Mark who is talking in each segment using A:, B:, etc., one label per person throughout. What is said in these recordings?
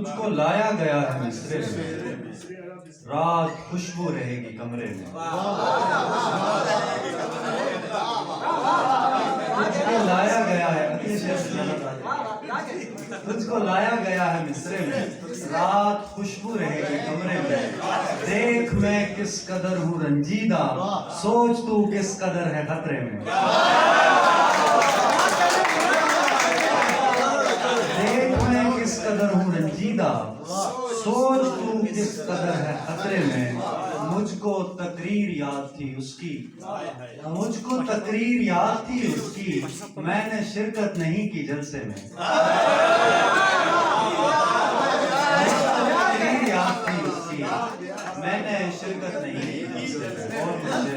A: تجھ کو لایا گیا ہے مصرے میں، رات خوشبو رہے گی کمرے میں۔ تجھ کو لایا گیا ہے، تجھ کو لایا گیا ہے مصرے میں، رات خوشبو رہے گی کمرے میں۔ دیکھ میں کس قدر ہوں رنجیدہ، سوچ تو کس قدر ہے خطرے میں۔ دیکھ میں کس قدر ہوں رنجیدہ، سوچ تو کس قدر ہے خطرے میں۔ مجھ کو تقریر یاد تھی اس کی، مجھ کو تقریر یاد تھی اس کی، میں نے شرکت نہیں کی جلسے میں۔ تقریر یاد تھی اس کی، میں نے شرکت نہیں کی جلسے میں۔ اور مجھے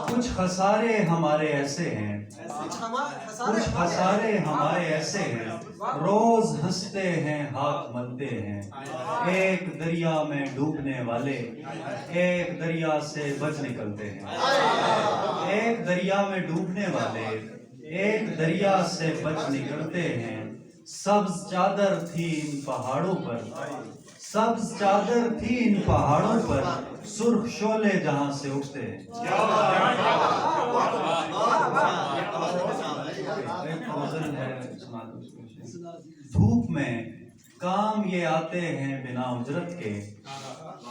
A: کچھ خسارے ہمارے ایسے ہیں، کچھ خسارے ہمارے ایسے ہیں، روز ہنستے ہیں ہاتھ ملتے ہیں۔ ایک دریا میں ڈوبنے والے ایک دریا سے بچ نکلتے ہیں۔ ایک دریا میں ڈوبنے والے ایک دریا سے بچ نکلتے ہیں۔ سبز چادر تھی ان پہاڑوں پر، سبز چادر تھی ان پہاڑوں پر، سرخ شعلے جہاں سے اٹھتے ہیں۔ دھوپ میں کام یہ آتے ہیں بنا اجرت کے،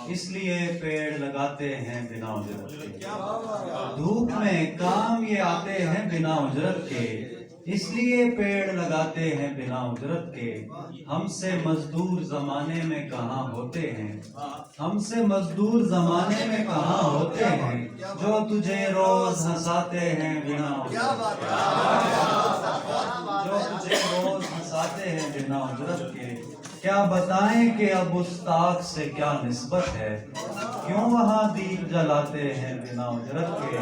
A: اس لیے پیڑ لگاتے ہیں بنا اجرت کے۔ دھوپ میں کام یہ آتے ہیں بنا اجرت کے، اس لیے پیڑ لگاتے ہیں بنا اجرت کے۔ ہم سے مزدور زمانے میں کہاں ہوتے ہیں، ہم سے مزدور زمانے میں کہاں ہوتے ہیں، جو تجھے روز ہنساتے ہیں بنا اجرت کے، جو تجھے روز ہنساتے ہیں بنا اجرت کے۔ کیا بتائیں کہ اب اس طاق سے کیا نسبت ہے، کیوں وہاں دیپ جلاتے ہیں بنا اجرت کے۔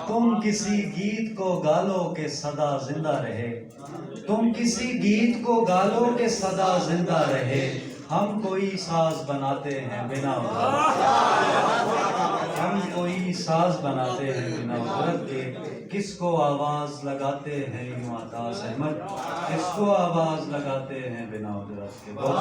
A: تم کسی گیت کو گالو کہ صدا زندہ رہے، تم کسی گیت کو گالو کہ صدا زندہ رہے، ہم کوئی ساز بناتے ہیں بنا اجرت کے، ہم کوئی ساز بناتے ہیں بنا اجرت کے۔ کس کو آواز لگاتے ہیں یوں عطاس احمد، کس کو آواز لگاتے ہیں بنا اجرت کے۔ بہت